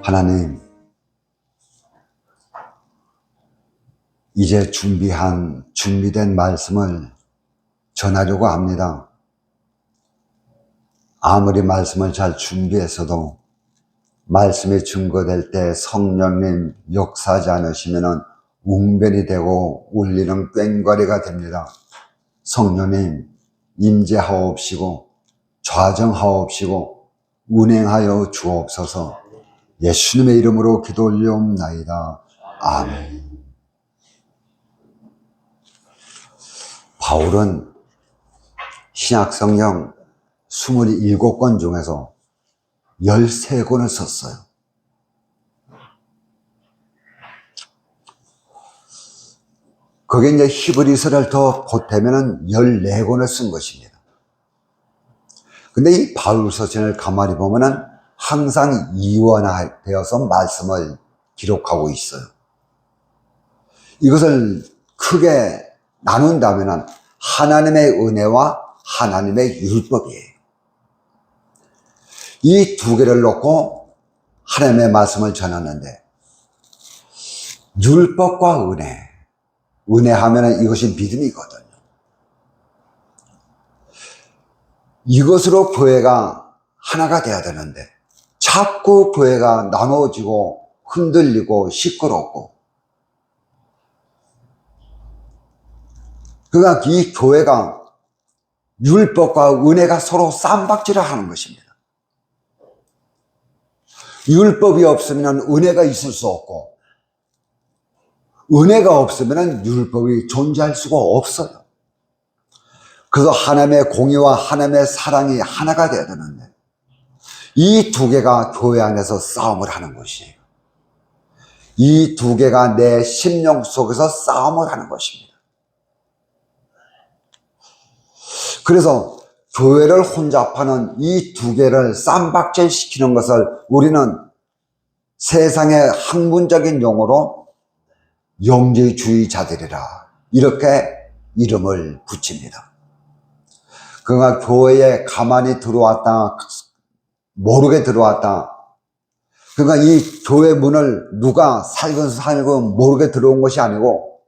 하나님, 이제 준비된 말씀을 전하려고 합니다. 아무리 말씀을 잘 준비했어도 말씀이 증거될 때 성령님 역사하지 않으시면 웅변이 되고 울리는 꽹과리가 됩니다. 성령님 임재하옵시고 좌정하옵시고 운행하여 주옵소서. 예수님의 이름으로 기도 올리옵나이다. 아멘. 바울은 신약성경 27권 중에서 13권을 썼어요. 그게 이제 히브리서를 더 보태면 14권을 쓴 것입니다. 근데 이 바울서신을 가만히 보면은 항상 이원화되어서 말씀을 기록하고 있어요. 이것을 크게 나눈다면 하나님의 은혜와 하나님의 율법이에요. 이 두 개를 놓고 하나님의 말씀을 전하는데, 율법과 은혜 하면 이것이 믿음이거든요. 이것으로 교회가 하나가 돼야 되는데 자꾸 교회가 나눠지고 흔들리고 시끄럽고, 그러니까 이 교회가 율법과 은혜가 서로 쌈박질을 하는 것입니다. 율법이 없으면 은혜가 있을 수 없고, 은혜가 없으면 율법이 존재할 수가 없어요. 그래서 하나님의 공의와 하나님의 사랑이 하나가 되어야 되는데, 이 두 개가 교회 안에서 싸움을 하는 것이에요. 이 두 개가 내 심령 속에서 싸움을 하는 것입니다. 그래서 교회를 혼잡하는 이 두 개를 쌈박질 시키는 것을 우리는 세상의 학문적인 용어로 영지주의자들이라 이렇게 이름을 붙입니다. 그가 교회에 가만히 들어왔다, 모르게 들어왔다. 그러니까 이 교회 문을 누가 살금 모르게 들어온 것이 아니고,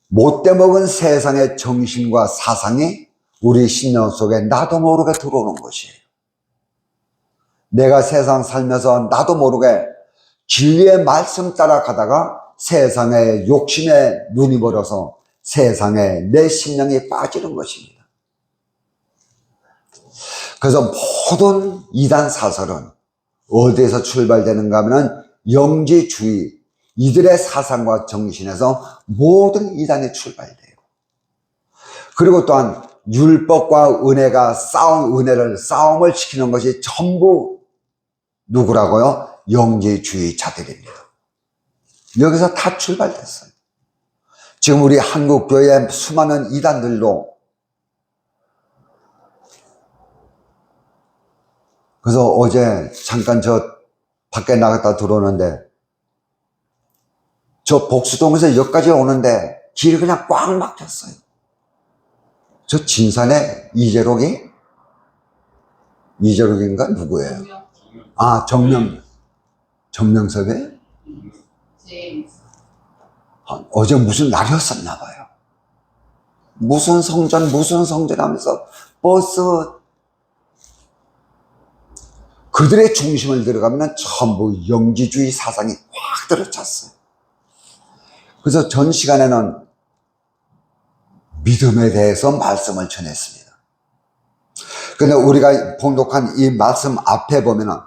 못돼 먹은 세상의 정신과 사상이 우리 심령 속에 나도 모르게 들어오는 것이에요. 내가 세상 살면서 나도 모르게 진리의 말씀 따라가다가 세상의 욕심에 눈이 멀어서 세상에 내 심령이 빠지는 것입니다. 그래서 모든 이단 사설은 어디에서 출발되는가 하면 영지주의, 이들의 사상과 정신에서 모든 이단이 출발돼요. 그리고 또한 율법과 은혜가 은혜를 싸움을 시키는 것이 전부 누구라고요? 영지주의자들입니다. 여기서 다 출발됐어요. 지금 우리 한국교회의 수많은 이단들도, 그래서 어제 잠깐 저 밖에 나갔다 들어오는데, 저 복수동에서 여기까지 오는데 길이 그냥 꽉 막혔어요. 저 진산의 이재록인가 누구예요? 아, 정명섭이에요? 어제 무슨 날이었었나 봐요. 무슨 성전 하면서 버스, 그들의 중심을 들어가면 전부 영지주의 사상이 확 들어찼어요. 그래서 전 시간에는 믿음에 대해서 말씀을 전했습니다. 그런데 우리가 봉독한 이 말씀 앞에 보면은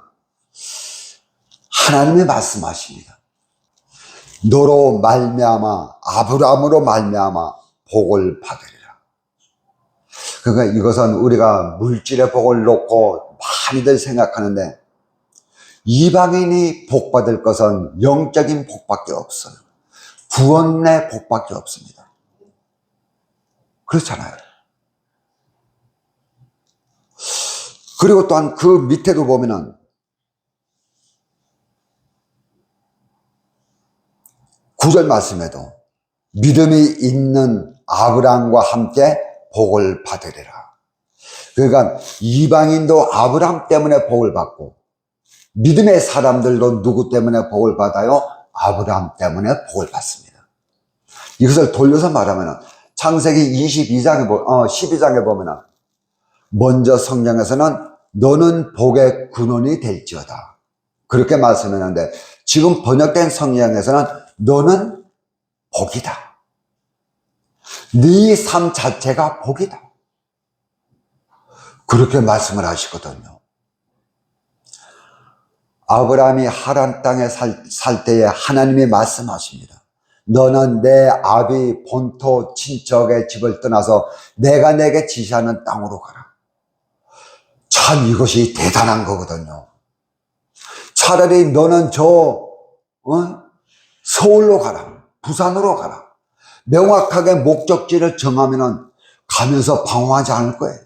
하나님이 말씀하십니다. 너로 말미암아, 아브라함으로 말미암아 복을 받으리라. 그러니까 이것은 우리가 물질의 복을 놓고 많이들 생각하는데, 이방인이 복 받을 것은 영적인 복밖에 없어요. 구원의 복밖에 없습니다. 그렇잖아요. 그리고 또한 그 밑에도 보면은 9절 말씀에도 믿음이 있는 아브라함과 함께 복을 받으리라. 그러니까 이방인도 아브라함 때문에 복을 받고, 믿음의 사람들도 누구 때문에 복을 받아요? 아브라함 때문에 복을 받습니다. 이것을 돌려서 말하면 창세기 12장에 보면 먼저 성경에서는 너는 복의 근원이 될지어다 그렇게 말씀했는데, 지금 번역된 성경에서는 너는 복이다. 네 삶 자체가 복이다. 그렇게 말씀을 하시거든요. 아브라함이 하란 땅에 살 때에 하나님이 말씀하십니다. 너는 내 아비 본토 친척의 집을 떠나서 내가 내게 지시하는 땅으로 가라. 참 이것이 대단한 거거든요. 차라리 너는 서울로 가라, 부산으로 가라. 명확하게 목적지를 정하면은 가면서 방황하지 않을 거예요.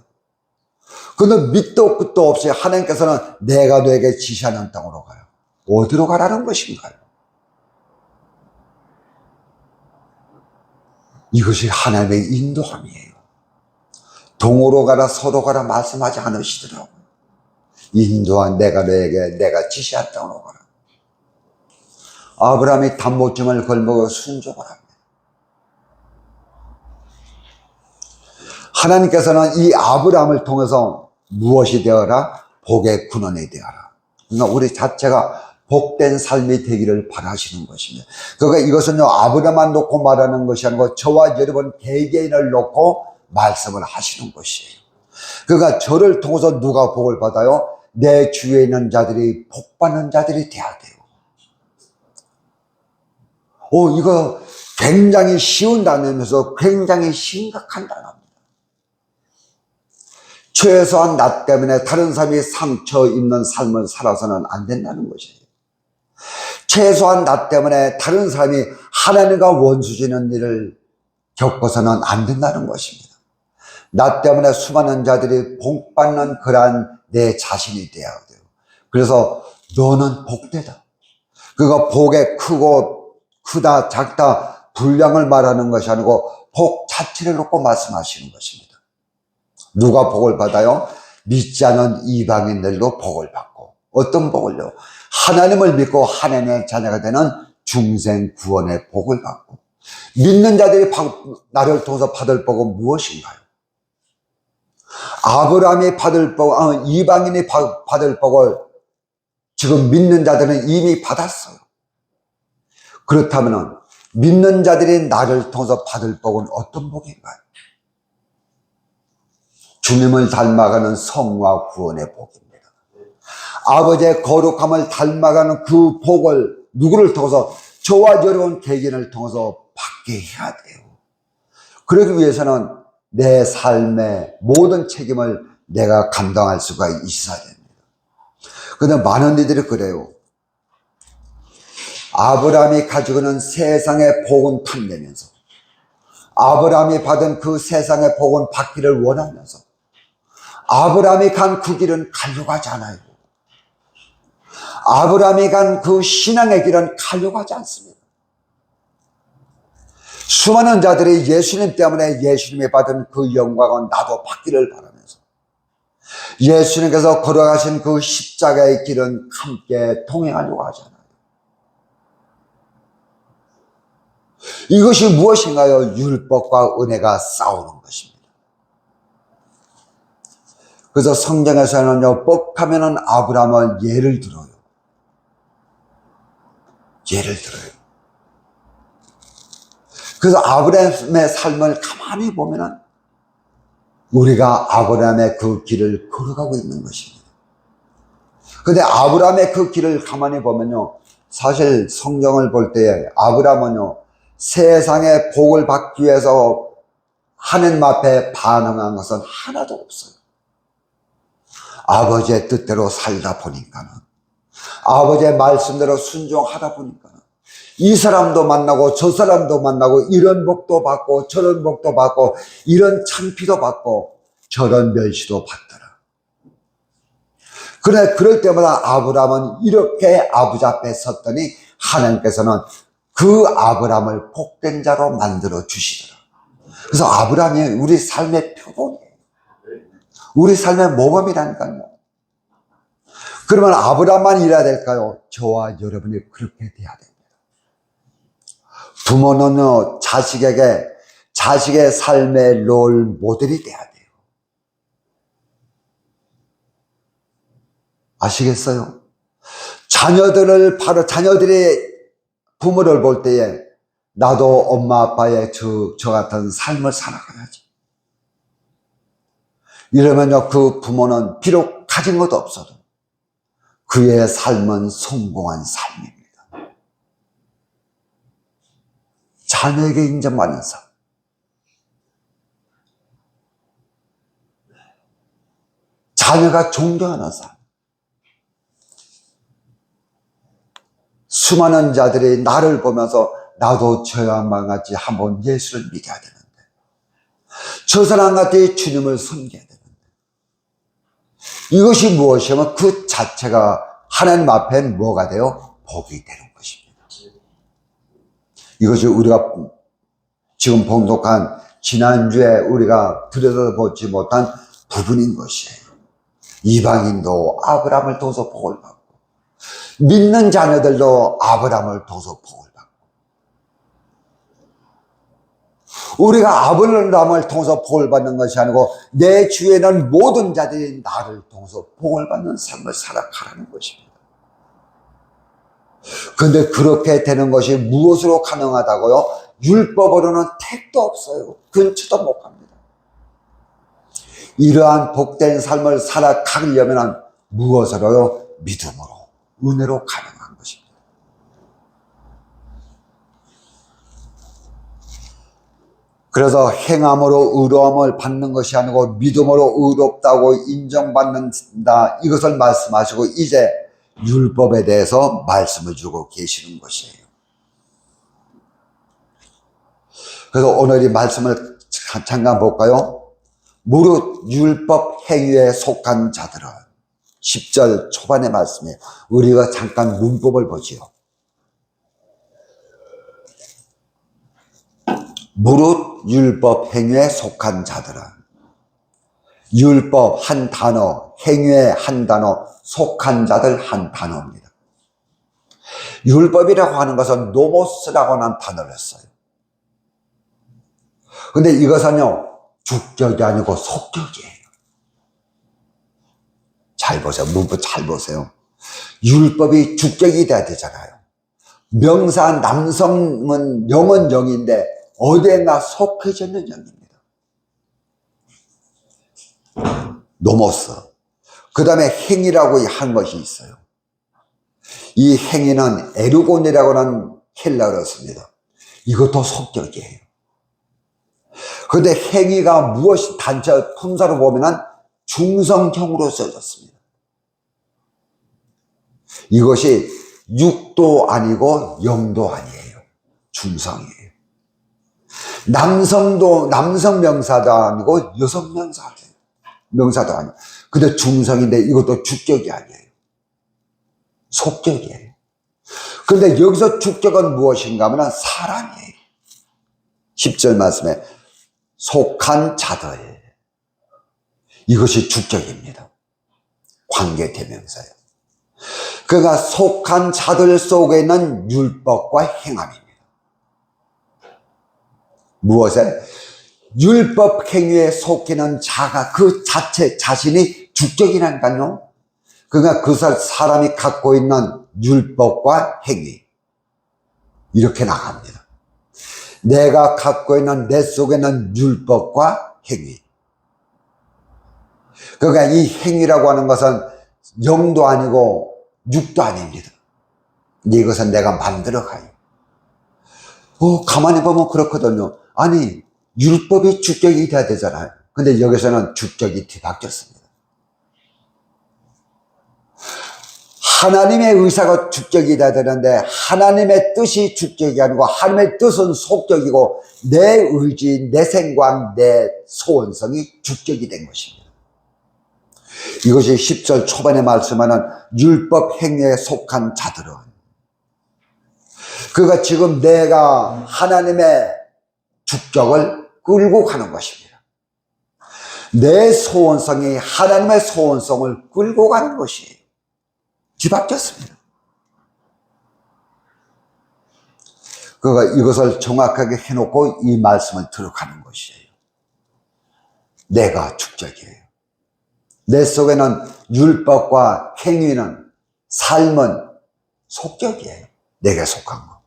그런데 밑도 끝도 없이 하나님께서는 내가 너에게 지시하는 땅으로 가요. 어디로 가라는 것인가요? 이것이 하나님의 인도함이에요. 동으로 가라 서로 가라 말씀하지 않으시더라고요. 인도한 내가 너에게 내가 지시한 땅으로 가라. 아브라함이 담보증을 걸먹어 순종을 합니다. 하나님께서는 이 아브라함을 통해서 무엇이 되어라? 복의 근원이 되어라. 그러니까 우리 자체가 복된 삶이 되기를 바라시는 것입니다. 그러니까 이것은요, 아브라함만 놓고 말하는 것이 아니고 저와 여러분 개개인을 놓고 말씀을 하시는 것이에요. 그러니까 저를 통해서 누가 복을 받아요? 내 주위에 있는 자들이 복 받는 자들이 돼야 돼요. 이거 굉장히 쉬운 단어면서 굉장히 심각한 단어입니다. 최소한 나 때문에 다른 사람이 상처 입는 삶을 살아서는 안 된다는 것이에요. 최소한 나 때문에 다른 사람이 하나님과 원수지는 일을 겪어서는 안 된다는 것입니다. 나 때문에 수많은 자들이 복받는 그러한 내 자신이 되어야 돼요. 그래서 너는 복되다. 그거 복의 크다 작다 분량을 말하는 것이 아니고 복 자체를 놓고 말씀하시는 것입니다. 누가 복을 받아요? 믿지 않은 이방인들도 복을 받고. 어떤 복을요? 하나님을 믿고 하나님의 자녀가 되는 중생 구원의 복을 받고. 믿는 자들이 나를 통해서 받을 복은 무엇인가요? 아브라함이 받을 복, 이방인이 받을 복을 지금 믿는 자들은 이미 받았어요. 그렇다면 믿는 자들이 나를 통해서 받을 복은 어떤 복인가요? 주님을 닮아가는 성화 구원의 복입니다. 아버지의 거룩함을 닮아가는 그 복을 누구를 통해서? 저와 여러분 개개인을 통해서 받게 해야 돼요. 그러기 위해서는 내 삶의 모든 책임을 내가 감당할 수가 있어야 됩니다. 그런데 많은 이들이 그래요. 아브라함이 가지고 있는 세상의 복은 탐내면서, 아브라함이 받은 그 세상의 복은 받기를 원하면서, 아브라함이 간 그 길은 가려고 하지 않아요. 아브라함이 간 그 신앙의 길은 가려고 하지 않습니다. 수많은 자들이 예수님 때문에 예수님이 받은 그 영광은 나도 받기를 바라면서, 예수님께서 걸어가신 그 십자가의 길은 함께 동행하려고 하잖아요. 이것이 무엇인가요? 율법과 은혜가 싸우는 것입니다. 그래서 성경에서는요, 뻑하면은 아브라함을 예를 들어요. 그래서 아브라함의 삶을 가만히 보면은 우리가 아브라함의 그 길을 걸어가고 있는 것입니다. 그런데 아브라함의 그 길을 가만히 보면요, 사실 성경을 볼 때에 아브라함은요, 세상의 복을 받기 위해서 하나님 앞에 반응한 것은 하나도 없어요. 아버지의 뜻대로 살다 보니까는, 아버지의 말씀대로 순종하다 보니까는 이 사람도 만나고 저 사람도 만나고 이런 복도 받고 저런 복도 받고 이런 창피도 받고 저런 멸시도 받더라. 그래, 그럴 때마다 아브라함은 이렇게 아버지 앞에 섰더니 하나님께서는 그 아브라함을 복된 자로 만들어 주시더라. 그래서 아브라함이 우리 삶의 표본이에요. 우리 삶의 모범이라니까요. 그러면 아브라함만 이래야 될까요? 저와 여러분이 그렇게 돼야 됩니다. 부모는요, 자식의 삶의 롤 모델이 돼야 돼요. 아시겠어요? 자녀들이 부모를 볼 때에 나도 엄마 아빠의 저 같은 삶을 살아가야지. 이러면요, 그 부모는 비록 가진 것도 없어도 그의 삶은 성공한 삶입니다. 자녀에게 인정받는 삶. 자녀가 존경하는 삶. 수많은 자들이 나를 보면서 나도 저 양반같이 한번 예수를 믿어야 되는데, 저 사람같이 주님을 섬겨야 되는데, 이것이 무엇이냐면 그 자체가 하나님 앞엔 뭐가 돼요? 복이 되는 것입니다. 이것이 우리가 지금 봉독한 지난주에 우리가 들여다보지 못한 부분인 것이에요. 이방인도 아브라함을 통해서 복을 받고, 믿는 자녀들도 아브라함을 통해서 복을 받고, 우리가 아브라함을 통해서 복을 받는 것이 아니고 내 주위에는 모든 자들이 나를 통해서 복을 받는 삶을 살아가라는 것입니다. 그런데 그렇게 되는 것이 무엇으로 가능하다고요? 율법으로는 택도 없어요. 근처도 못 갑니다. 이러한 복된 삶을 살아가려면 무엇으로요? 믿음으로, 은혜로 가능한 것입니다. 그래서 행함으로 의로움을 받는 것이 아니고 믿음으로 의롭다고 인정받는다, 이것을 말씀하시고 이제 율법에 대해서 말씀을 주고 계시는 것이에요. 그래서 오늘 이 말씀을 잠깐 볼까요? 무릇 율법 행위에 속한 자들은, 10절 초반의 말씀이에요. 우리가 잠깐 문법을 보지요. 무릇 율법 행위에 속한 자들은, 율법 한 단어, 행위의 한 단어, 속한 자들 한 단어입니다. 율법이라고 하는 것은 노모스라고 하는 단어를 써요. 근데 이것은요, 주격이 아니고 속격이에요. 잘 보세요. 문법 잘 보세요. 율법이 주격이 돼야 되잖아요. 명사 남성은 영은 영인데 어디에나 속해져 있는 영입니다. 노모스. 그 다음에 행위라고 한 것이 있어요. 이 행위는 에르곤이라고 하는 헬라어를 씁니다. 이것도 속격이에요. 그런데 행위가 무엇이 단체 품사로 보면은 중성형으로 써졌습니다. 이것이 육도 아니고 영도 아니에요. 중성이에요. 남성 명사도 아니고 여성 명사도 아니에요. 근데 중성인데 이것도 주격이 아니에요. 속격이에요. 그런데 여기서 주격은 무엇인가 하면 사람이에요. 10절 말씀에 속한 자들, 이것이 주격입니다. 관계대명사예요. 그러니까 속한 자들 속에 있는 율법과 행함입니다. 무엇에? 율법 행위에 속해는 자가 그 자신이 주격이라니까요. 그러니까 그 사람이 갖고 있는 율법과 행위, 이렇게 나갑니다. 내가 갖고 있는 내 속에는 율법과 행위. 그러니까 이 행위라고 하는 것은 영도 아니고 육도 아닙니다. 이것은 내가 만들어가요. 가만히 보면 그렇거든요. 아니, 율법이 주격이 돼야 되잖아요. 근데 여기서는 주격이 뒤바뀌었습니다. 하나님의 의사가 주격이 돼야 되는데 하나님의 뜻이 주격이 아니고 하나님의 뜻은 속격이고 내 의지, 내 생각, 내 소원성이 주격이 된 것입니다. 이것이 10절 초반에 말씀하는 율법 행위에 속한 자들은, 그가 지금 내가 하나님의 주격을 끌고 가는 것입니다. 내 소원성이 하나님의 소원성을 끌고 가는 것이에요. 뒤바뀌었습니다. 그가 이것을 정확하게 해놓고 이 말씀을 들어가는 것이에요. 내가 축적이에요. 내 속에는 율법과 행위는, 삶은 속적이에요. 내게 속한 거.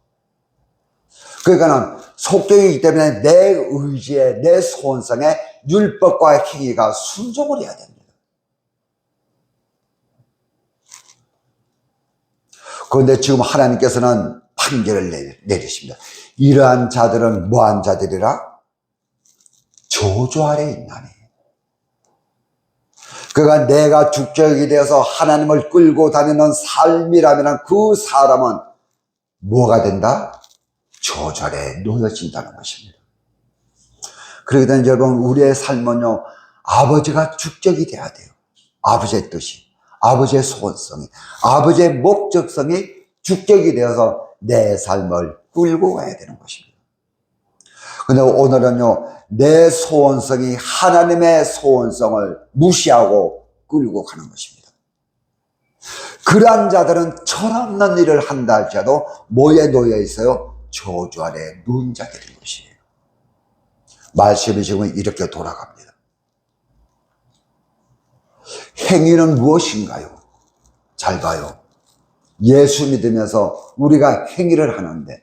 그러니까는 속적이기 때문에 내 의지에, 내 소원성에 율법과 행위가 순종을 해야 됩니다. 그런데 지금 하나님께서는 판결을 내리십니다. 이러한 자들은 뭐한 자들이라? 저주 아래 있나니. 그가 내가 축적이 되어서 하나님을 끌고 다니는 삶이라면 그 사람은 뭐가 된다? 저주 아래 놓여진다는 것입니다. 그러기 때문에 여러분, 우리의 삶은요, 아버지가 축적이 돼야 돼요. 아버지의 뜻이, 아버지의 소원성이, 아버지의 목적성이 축적이 되어서 내 삶을 끌고 가야 되는 것입니다. 근데 오늘은요, 내 소원성이 하나님의 소원성을 무시하고 끌고 가는 것입니다. 그러한 자들은 철없는 일을 한다 할지라도 뭐에 놓여 있어요? 저주 아래 누운 자들인 것이에요. 말씀이 지금 이렇게 돌아갑니다. 행위는 무엇인가요? 잘 봐요. 예수 믿으면서 우리가 행위를 하는데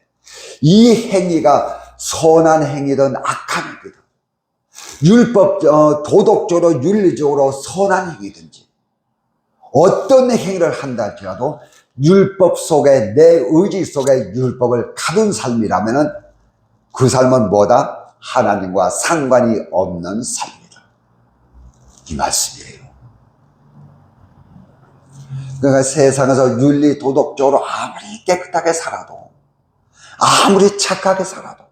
이 행위가 선한 행위든 악한 행위든 율법, 도덕적으로 윤리적으로 선한 행위든지 어떤 행위를 한다 할지라도 율법 속에, 내 의지 속에 율법을 가둔 삶이라면 그 삶은 뭐다? 하나님과 상관이 없는 삶이다. 이 말씀이에요. 그러니까 세상에서 윤리 도덕적으로 아무리 깨끗하게 살아도, 아무리 착하게 살아도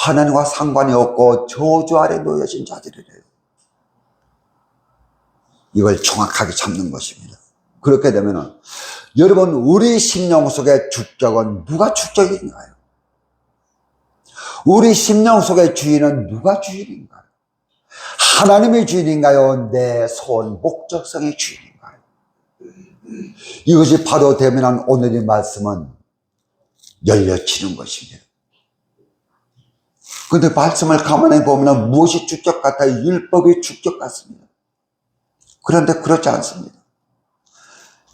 하나님과 상관이 없고 저주 아래 놓여진 자들이래요. 이걸 정확하게 잡는 것입니다. 그렇게 되면은 여러분, 우리 심령 속의 축적은 누가 축적인가요? 우리 심령 속의 주인은 누가 주인인가요? 하나님의 주인인가요? 내 소원, 목적성의 주인인가요? 이것이 바로 되면 오늘의 말씀은 열려지는 것입니다. 그런데 말씀을 가만히 보면 무엇이 축적 같아요? 율법이 축적 같습니다. 그런데 그렇지 않습니다.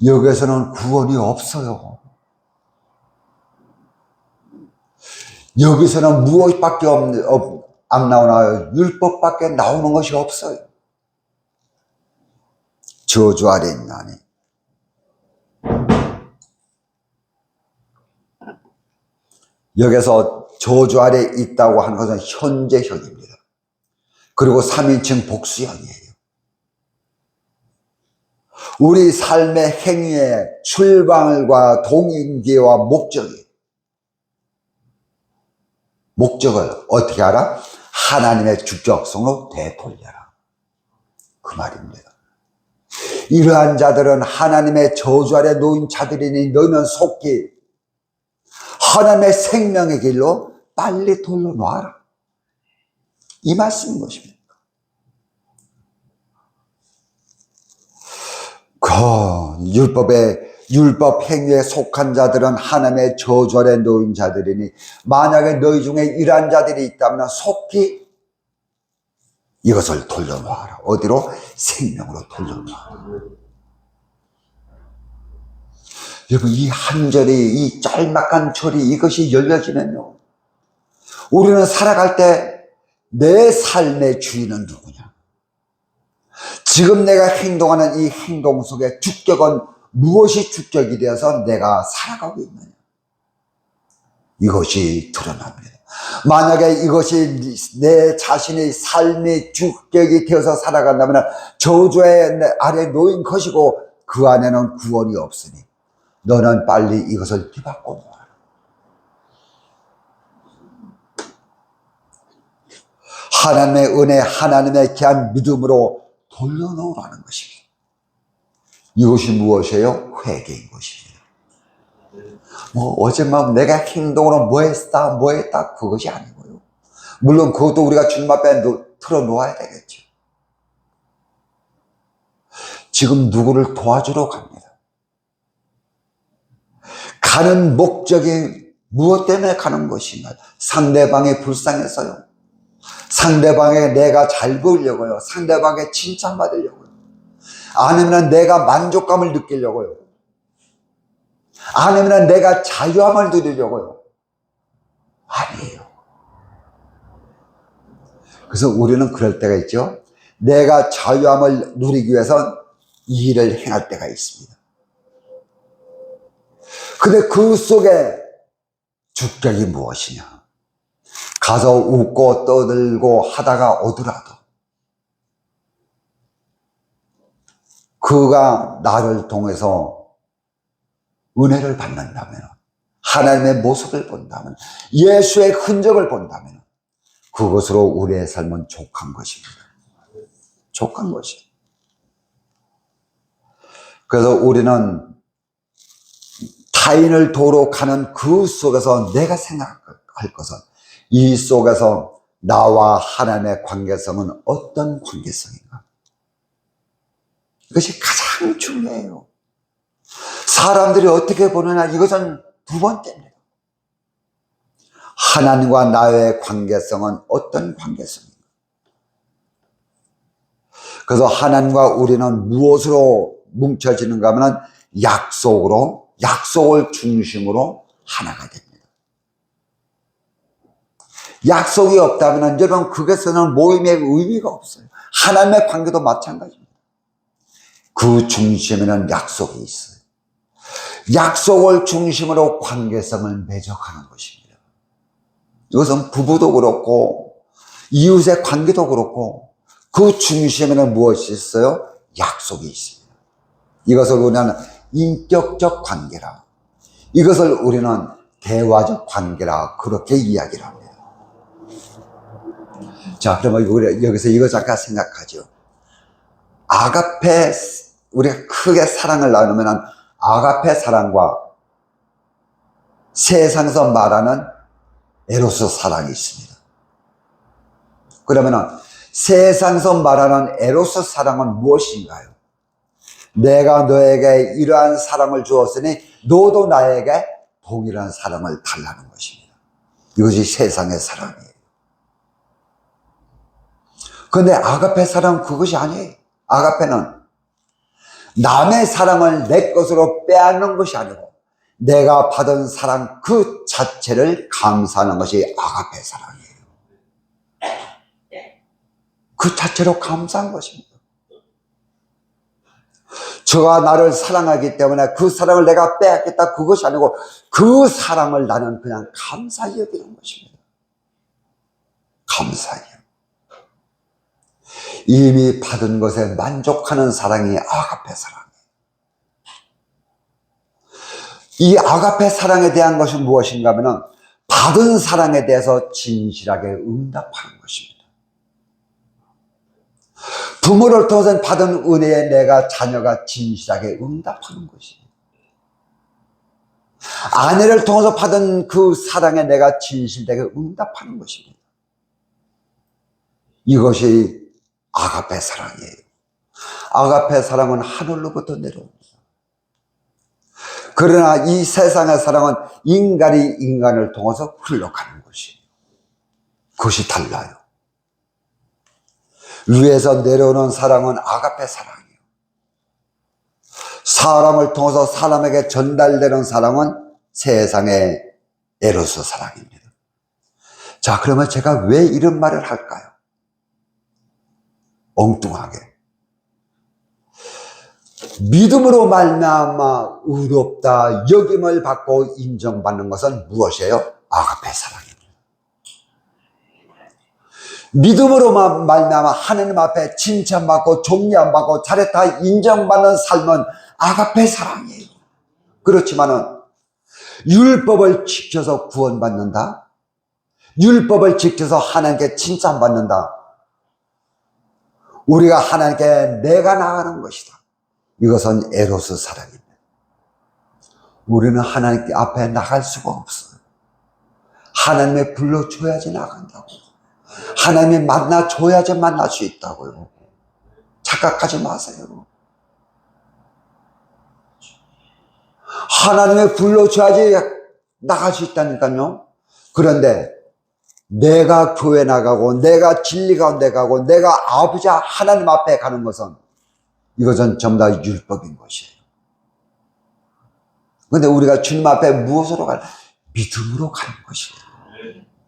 여기에서는 구원이 없어요. 여기서는 무엇밖에 안 나오나요? 율법밖에 나오는 것이 없어요. 저주 아래 있나니. 여기서 저주 아래 있다고 하는 것은 현재형입니다. 그리고 3인칭 복수형이에요. 우리 삶의 행위의 출발과 동기와 목적을 어떻게 하라? 하나님의 축적성으로 되돌려라. 그 말입니다. 이러한 자들은 하나님의 저주 아래 놓인 자들이니 너는 속히 하나님의 생명의 길로 빨리 돌려놓아라. 이 말씀인 것입니다. 율법 행위에 속한 자들은 하나님의 저주 아래 놓인 자들이니 만약에 너희 중에 이러한 자들이 있다면 속히 이것을 돌려놓아라. 어디로? 생명으로 돌려놓아라. 여러분, 이 한 절이, 이 짤막한 절이 이것이 열려지면요, 우리는 살아갈 때 내 삶의 주인은 누구냐? 지금 내가 행동하는 이 행동 속에 축적은 무엇이 축적이 되어서 내가 살아가고 있느냐? 이것이 드러납니다. 만약에 이것이 내 자신의 삶이 축적이 되어서 살아간다면 저주의 아래 놓인 것이고 그 안에는 구원이 없으니 너는 빨리 이것을 뒤바꿔 놓아라. 하나님의 은혜, 하나님의 귀한 믿음으로 돌려놓으라는 것입니다. 이것이 무엇이에요? 회개인 것입니다. 어젯밤 내가 행동으로 뭐 했다 그것이 아니고요. 물론 그것도 우리가 주님 앞에 틀어놓아야 되겠죠. 지금 누구를 도와주러 갑니다. 가는 목적이 무엇 때문에 가는 것인가? 상대방이 불쌍해서요. 상대방에 내가 잘 보이려고요. 상대방에 칭찬받으려고요. 아니면 내가 만족감을 느끼려고요. 아니면 내가 자유함을 누리려고요. 아니에요. 그래서 우리는 그럴 때가 있죠. 내가 자유함을 누리기 위해선 이 일을 행할 때가 있습니다. 근데 그 속에 주격이 무엇이냐? 가서 웃고 떠들고 하다가 오더라도 그가 나를 통해서 은혜를 받는다면, 하나님의 모습을 본다면, 예수의 흔적을 본다면 그것으로 우리의 삶은 족한 것입니다. 족한 것이에요. 그래서 우리는 타인을 도로 가는 그 속에서 내가 생각할 것은 이 속에서 나와 하나님의 관계성은 어떤 관계성인가? 이것이 가장 중요해요. 사람들이 어떻게 보느냐, 이것은 두 번째입니다. 하나님과 나의 관계성은 어떤 관계성인가? 그래서 하나님과 우리는 무엇으로 뭉쳐지는가 하면 약속을 중심으로 하나가 됩니다. 약속이 없다면 여러분 그것에는 모임의 의미가 없어요. 하나님의 관계도 마찬가지입니다. 그 중심에는 약속이 있어요. 약속을 중심으로 관계성을 맺어가는 것입니다. 이것은 부부도 그렇고 이웃의 관계도 그렇고 그 중심에는 무엇이 있어요? 약속이 있습니다. 이것을 우리는 인격적 관계라, 이것을 우리는 대화적 관계라 그렇게 이야기를 합니다. 자, 그러면 우리 여기서 이거 잠깐 생각하죠. 아가페, 우리가 크게 사랑을 나누면 아가페 사랑과 세상에서 말하는 에로스 사랑이 있습니다. 그러면 세상에서 말하는 에로스 사랑은 무엇인가요? 내가 너에게 이러한 사랑을 주었으니 너도 나에게 동일한 사랑을 달라는 것입니다. 이것이 세상의 사랑이에요. 그런데 아가페 사랑은 그것이 아니에요. 아가페는 남의 사랑을 내 것으로 빼앗는 것이 아니고 내가 받은 사랑 그 자체를 감사하는 것이 아가페 사랑이에요. 그 자체로 감사한 것입니다. 저가 나를 사랑하기 때문에 그 사랑을 내가 빼앗겠다, 그것이 아니고 그 사랑을 나는 그냥 감사히 여기는 것입니다. 감사히. 이미 받은 것에 만족하는 사랑이 아가페 사랑이에요. 이 아가페 사랑에 대한 것이 무엇인가 하면 받은 사랑에 대해서 진실하게 응답하는 것입니다. 부모를 통해서 받은 은혜에 내가 자녀가 진실하게 응답하는 것입니다. 아내를 통해서 받은 그 사랑에 내가 진실되게 응답하는 것입니다. 이것이 아가페 사랑이에요. 아가페 사랑은 하늘로부터 내려옵니다. 그러나 이 세상의 사랑은 인간이 인간을 통해서 흘러가는 것이에요. 그것이 달라요. 위에서 내려오는 사랑은 아가페 사랑이에요. 사람을 통해서 사람에게 전달되는 사랑은 세상의 에로스 사랑입니다. 자, 그러면 제가 왜 이런 말을 할까요? 엉뚱하게. 믿음으로 말미암아 의롭다 여김을 받고 인정받는 것은 무엇이에요? 아가페 사랑입니다. 믿음으로 말미암아 하나님 앞에 칭찬받고 존귀함받고 잘했다 인정받는 삶은 아가페 사랑이에요. 그렇지만은 율법을 지켜서 구원받는다, 율법을 지켜서 하나님께 칭찬받는다, 우리가 하나님께 내가 나가는 것이다, 이것은 에로스 사랑입니다. 우리는 하나님 앞에 나갈 수가 없어요. 하나님의 불러줘야지 나간다고, 하나님이 만나줘야지 만날 수 있다고요. 착각하지 마세요. 하나님의 불로 줘야지 나갈 수 있다니까요. 그런데 내가 교회 나가고 내가 진리 가운데 가고 내가 아버지 하나님 앞에 가는 것은 이것은 전부 다 율법인 것이에요. 그런데 우리가 주님 앞에 무엇으로 가는? 믿음으로 가는 것이에요.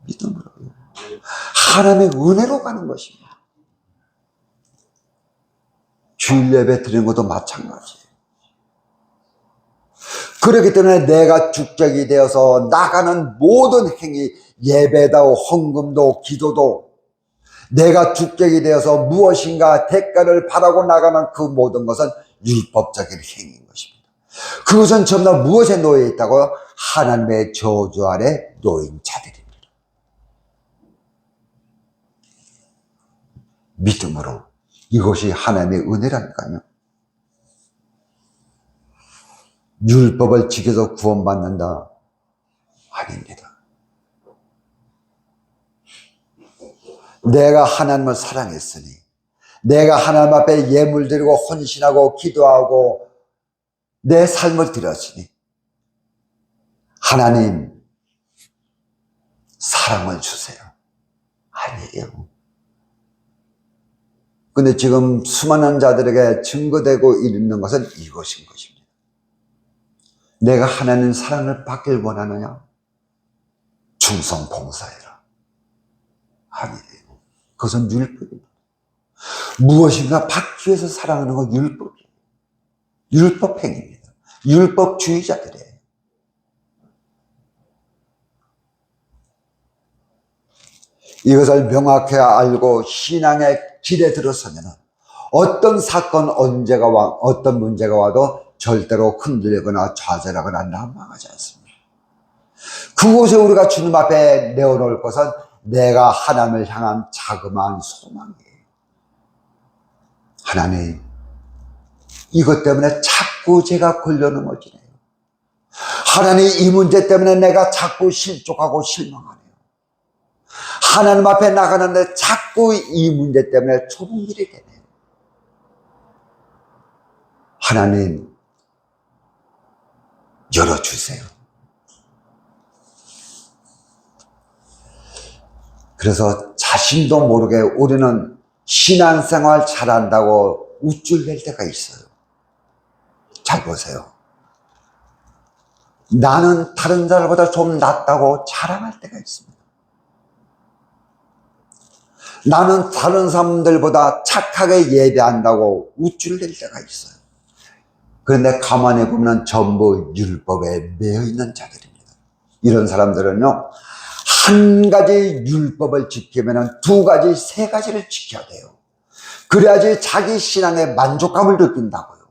믿음으로. 하나님의 은혜로 가는 것입니다. 주일 예배 드리는 것도 마찬가지예요. 그렇기 때문에 내가 주격이 되어서 나가는 모든 행위, 예배도 헌금도 기도도 내가 주격이 되어서 무엇인가 대가를 바라고 나가는 그 모든 것은 율법적인 행위인 것입니다. 그것은 전부 다 무엇에 놓여 있다고요? 하나님의 저주 아래 놓인 자들입니다. 믿음으로. 이것이 하나님의 은혜라니까요. 율법을 지켜서 구원받는다? 아닙니다. 내가 하나님을 사랑했으니, 내가 하나님 앞에 예물 드리고 헌신하고 기도하고 내 삶을 드렸으니 하나님 사랑을 주세요. 아니에요. 근데 지금 수많은 자들에게 증거되고 있는 것은 이것인 것입니다. 내가 하나님 사랑을 받길 원하느냐? 충성 봉사해라. 아니에요. 그것은 율법입니다. 무엇인가 받기 위해서 사랑하는 건 율법이에요. 율법 행위입니다. 율법주의자들이에요. 이것을 명확히 알고 신앙의 길에 들어서면 어떤 사건, 언제가 어떤 문제가 와도 절대로 흔들리거나 좌절하거나 난망하지 않습니다. 그곳에 우리가 주님 앞에 내어놓을 것은 내가 하나님을 향한 자그마한 소망이에요. 하나님, 이것 때문에 자꾸 제가 걸려넘어지네요. 하나님, 이 문제 때문에 내가 자꾸 실족하고 실망하네요. 하나님 앞에 나가는데 자꾸 이 문제 때문에 좁은 길이 되네요. 하나님, 열어주세요. 그래서 자신도 모르게 우리는 신앙생활 잘한다고 우쭐댈 때가 있어요. 잘 보세요. 나는 다른 사람보다 좀 낫다고 자랑할 때가 있습니다. 나는 다른 사람들보다 착하게 예배한다고 우쭐댈 때가 있어요. 그런데 가만히 보면 전부 율법에 매여 있는 자들입니다. 이런 사람들은요, 한 가지 율법을 지키면 두 가지, 세 가지를 지켜야 돼요. 그래야지 자기 신앙에 만족감을 느낀다고요.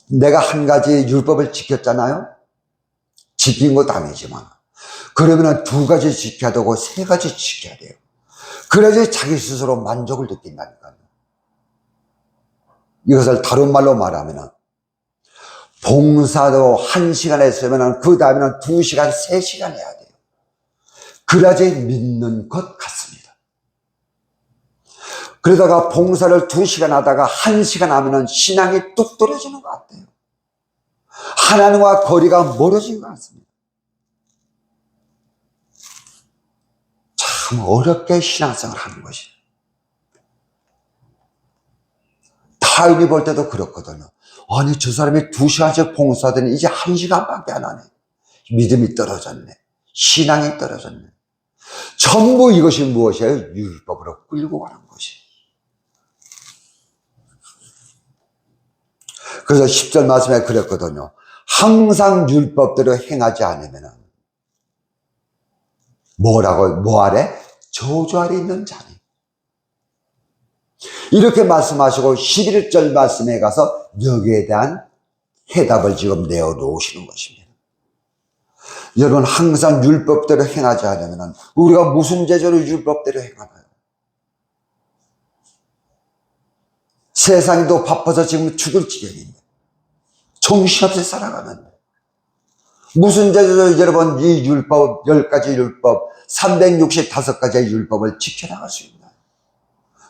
내가 한 가지 율법을 지켰잖아요? 지킨 것도 아니지만. 그러면 두 가지 지켜야 되고 세 가지 지켜야 돼요. 그래야지 자기 스스로 만족을 느낀다니까요. 이것을 다른 말로 말하면 봉사도 1시간 했으면 그 다음에는 2시간, 3시간 해야 돼요. 그래야지 믿는 것 같습니다. 그러다가 봉사를 2시간 하다가 1시간 하면 신앙이 뚝 떨어지는 것 같아요. 하나님과 거리가 멀어지는 것 같습니다. 참 어렵게 신앙생활을 하는 것이에요. 타인이 볼 때도 그렇거든요. 아니, 저 사람이 2시간씩 봉사하더니 이제 1시간밖에 안 하네. 믿음이 떨어졌네. 신앙이 떨어졌네. 전부 이것이 무엇이에요? 율법으로 끌고 가는 것이에요. 그래서 10절 말씀에 그랬거든요. 항상 율법대로 행하지 않으면 뭐 아래? 저주 아래 있는 자니. 이렇게 말씀하시고 11절 말씀에 가서 여기에 대한 해답을 지금 내어놓으시는 것입니다. 여러분, 항상 율법대로 행하지 않으면 우리가 무슨 제재로 율법대로 행하나요? 세상이 또 바빠서 지금 죽을 지경인데 정신없이 살아가는데 무슨 제재로 여러분 이 율법 10가지 율법 365가지의 율법을 지켜나갈 수 있나요?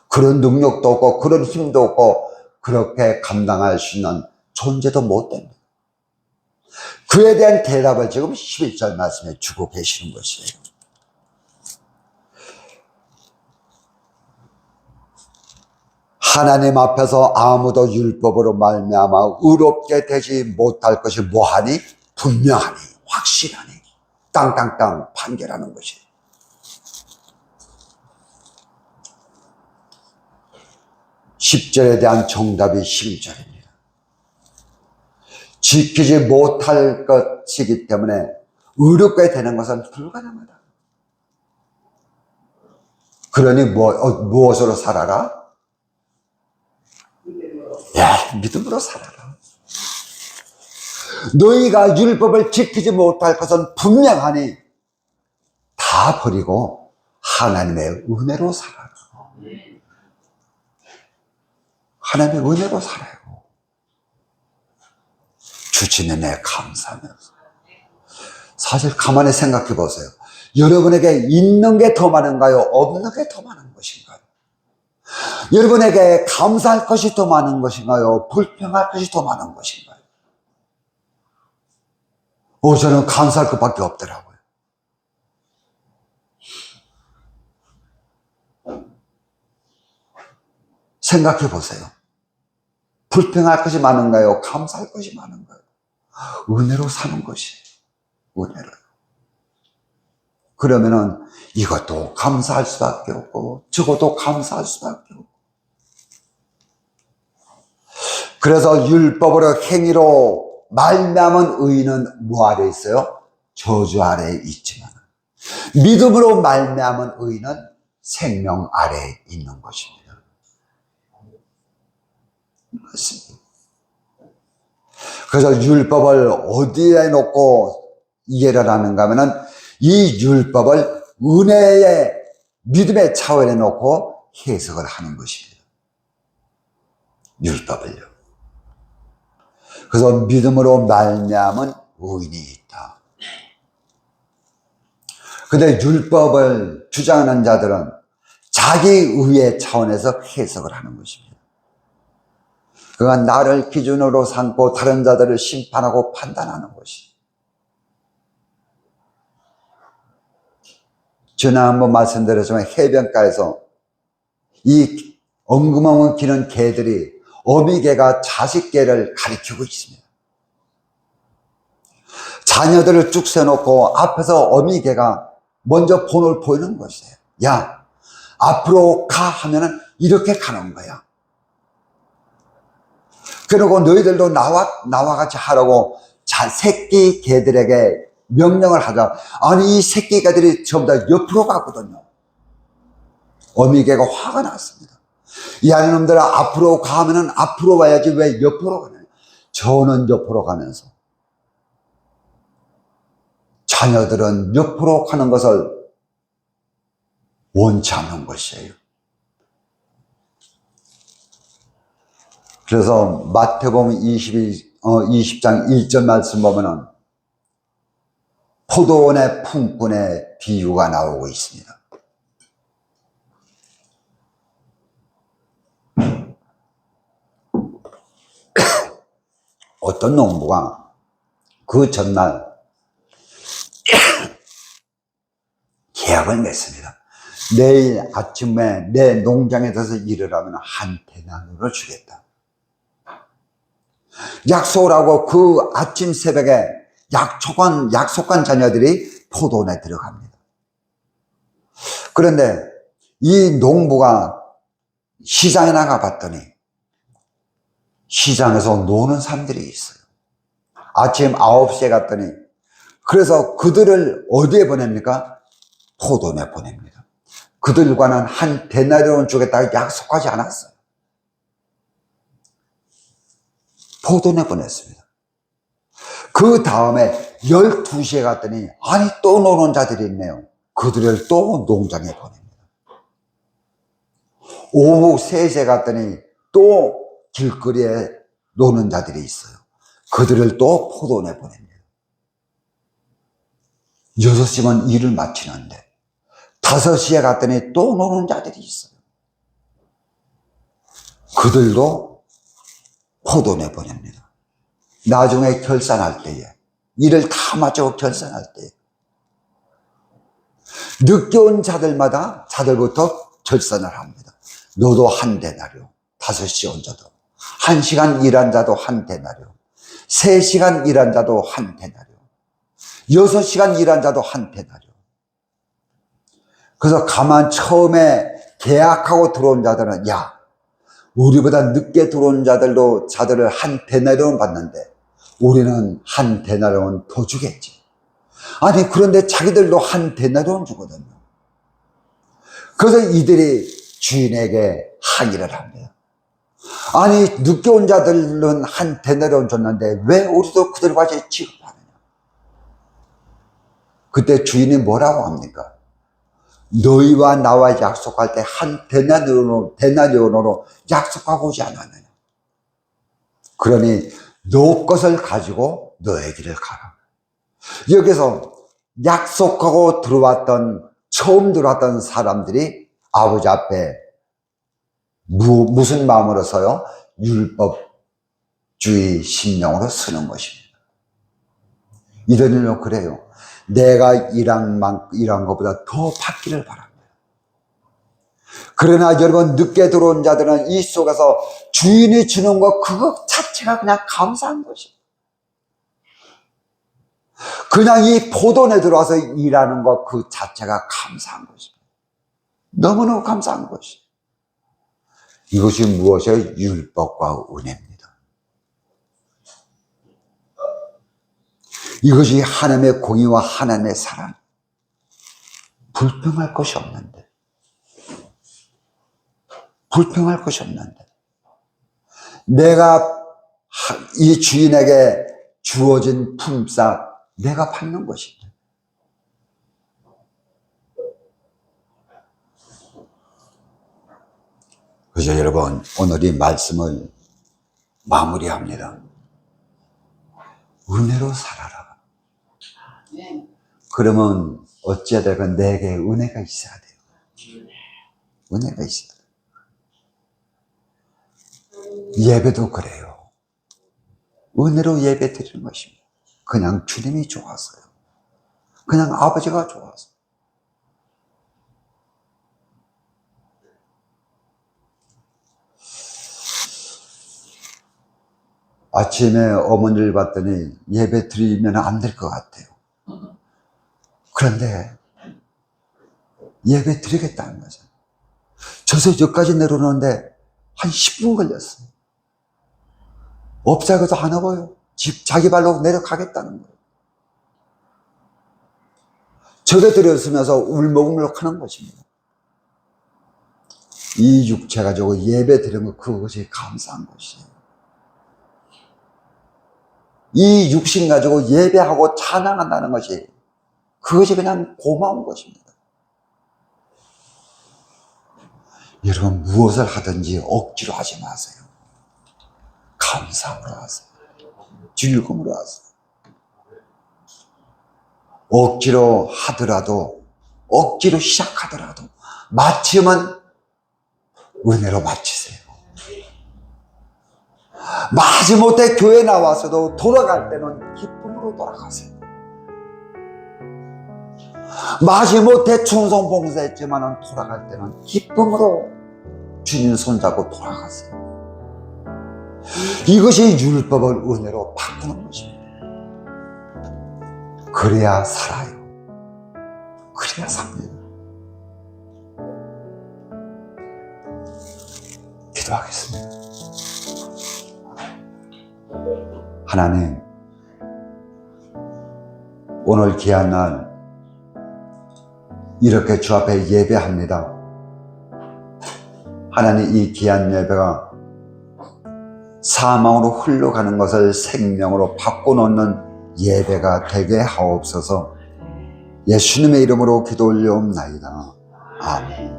그런 능력도 없고 그런 힘도 없고 그렇게 감당할 수 있는 존재도 못 됩니다. 그에 대한 대답을 지금 11절 말씀에 주고 계시는 것이에요. 하나님 앞에서 아무도 율법으로 말미암아 의롭게 되지 못할 것이 뭐하니? 분명하니, 확실하니, 땅땅땅 판결하는 것이에요. (10절에) 대한 정답이 11절입니다. 지키지 못할 것이기 때문에 의롭게 되는 것은 불가능하다. 그러니 무엇으로 살아라? 믿음으로 살아라. 너희가 율법을 지키지 못할 것은 분명하니 다 버리고 하나님의 은혜로 살아라. 하나님의 은혜로 살아요. 주신 은혜에 감사하면서. 사실 가만히 생각해 보세요. 여러분에게 있는 게 더 많은가요? 없는 게 더 많은 것인가요? 여러분에게 감사할 것이 더 많은 것인가요? 불평할 것이 더 많은 것인가요? 저는 감사할 것밖에 없더라고요. 생각해 보세요. 불평할 것이 많은가요? 감사할 것이 많은가요? 은혜로 사는 것이 은혜로. 그러면은 이것도 감사할 수밖에 없고 저것도 감사할 수밖에 없고. 그래서 율법으로 행위로 말미암은 의인은 뭐 아래 있어요? 저주 아래에 있지만 믿음으로 말미암은 의인은 생명 아래에 있는 것입니다. 맞습니다. 그래서 율법을 어디에 놓고 이해를 하는가 하면은 이 율법을 은혜의 믿음의 차원에 놓고 해석을 하는 것입니다. 율법을요. 그래서 믿음으로 말미암은 의인이 있다. 근데 율법을 주장하는 자들은 자기 의의 차원에서 해석을 하는 것입니다. 그건 나를 기준으로 삼고 다른 자들을 심판하고 판단하는 것이. 전에 한번 말씀드렸지만 해변가에서 이 엉금엉금 기는 개들이 어미개가 자식개를 가리키고 있습니다. 자녀들을 쭉 세워놓고 앞에서 어미개가 먼저 본을 보이는 것이에요. 야, 앞으로 가 하면은 이렇게 가는 거야. 그리고 너희들도 나와 같이 하라고 새끼 개들에게 명령을 하자. 아니, 이 새끼 개들이 전부 다 옆으로 가거든요. 어미개가 화가 났습니다. 이 아이놈들아, 앞으로 가면은 앞으로 와야지 왜 옆으로 가냐. 저는 옆으로 가면서 자녀들은 옆으로 가는 것을 원치 않는 것이에요. 그래서 마태복음 20장 1절 말씀 보면은 포도원의 품꾼의 비유가 나오고 있습니다. 어떤 농부가 그 전날 계약을 맺습니다. 내일 아침에 내 농장에 가서 일을 하면 한 데나리온을 주겠다. 약속을 하고 그 아침 새벽에 약속한 자녀들이 포도원에 들어갑니다. 그런데 이 농부가 시장에 나가봤더니 시장에서 노는 사람들이 있어요. 아침 9시에 갔더니 그래서 그들을 어디에 보냅니까? 포도원에 보냅니다. 그들과는 한 데나리온 주겠다고 약속하지 않았어요. 포도원에 보냈습니다. 그 다음에 12시에 갔더니 아니 또 노는 자들이 있네요. 그들을 또 농장에 보냅니다. 오후 3시에 갔더니 또 길거리에 노는 자들이 있어요. 그들을 또 포도원에 보냅니다. 6시면 일을 마치는데 5시에 갔더니 또 노는 자들이 있어요. 그들도 포도원에 보냅니다. 나중에 결산할 때에 일을 다 마치고 결산할 때 늦게 온 자들부터 결산을 합니다. 너도 한 데나리오, 5시 온 자도, 1시간 일한 자도 한 데나리오, 3시간 일한 자도 한 데나리오, 6시간 일한 자도 한 데나리오. 그래서 가만 처음에 계약하고 들어온 자들은 야, 우리보다 늦게 들어온 자들을 한 데나리온 받는데 우리는 한 데나리온 더 주겠지. 아니 그런데 자기들도 한 데나리온 주거든요. 그래서 이들이 주인에게 항의를 합니다. 아니 늦게 온 자들은 한 데나리온 줬는데 왜 우리도 그들과 같이 취급하느냐. 그때 주인이 뭐라고 합니까? 너희와 나와 약속할 때 한 데나리온으로 약속하고 오지 않았느냐. 그러니 너 것을 가지고 너의 길을 가라. 여기서 약속하고 처음 들어왔던 사람들이 아버지 앞에 무슨 마음으로 서요? 율법주의 심령으로 서는 것입니다. 이런 일로 그래요. 내가 일한 것보다 더 받기를 바랍니다. 그러나 여러분 늦게 들어온 자들은 이 속에서 주인이 주는 것 그것 자체가 그냥 감사한 것입니다. 그냥 이 포도원에 들어와서 일하는 것 그 자체가 감사한 것입니다. 너무너무 감사한 것입니다. 이것이 무엇이에요? 율법과 은혜입니다. 이것이 하나님의 공의와 하나님의 사랑. 불평할 것이 없는데 내가 이 주인에게 주어진 품삯 내가 받는 것입니다. 그래서 여러분 오늘 이 말씀을 마무리합니다. 은혜로 살아라. 그러면 어찌해야 될까? 내게 은혜가 있어야 돼요. 은혜가 있어야 돼요. 예배도 그래요. 은혜로 예배 드리는 것입니다. 그냥 주님이 좋았어요. 그냥 아버지가 좋았어요. 아침에 어머니를 봤더니 예배 드리면 안 될 것 같아요. 그런데 예배 드리겠다는 거죠. 저서 여기까지 내려오는데 한 10분 걸렸어요. 업자가도 안 와봐요. 자기 발로 내려가겠다는 거예요. 저게 들었으면서 울먹울먹 하는 것입니다. 이 육체 가지고 예배 드리는 것 그것이 감사한 것이에요. 이 육신 가지고 예배하고 찬양한다는 것이 그것이 그냥 고마운 것입니다. 여러분 무엇을 하든지 억지로 하지 마세요. 감사함으로 하세요. 즐거움으로 하세요. 억지로 하더라도 억지로 시작하더라도 마치면 은혜로 마치세요. 마지못해 교회 나와서도 돌아갈 때는 기쁨으로 돌아가세요. 마지못해 충성 봉사했지만 돌아갈 때는 기쁨으로 주님 손잡고 돌아가세요. 이것이 율법을 은혜로 바꾸는 것입니다. 그래야 살아요. 그래야 삽니다. 기도하겠습니다. 하나님, 오늘 귀한 날 이렇게 주 앞에 예배합니다. 하나님, 이 귀한 예배가 사망으로 흘러가는 것을 생명으로 바꿔놓는 예배가 되게 하옵소서. 예수님의 이름으로 기도 올려옵나이다. 아멘.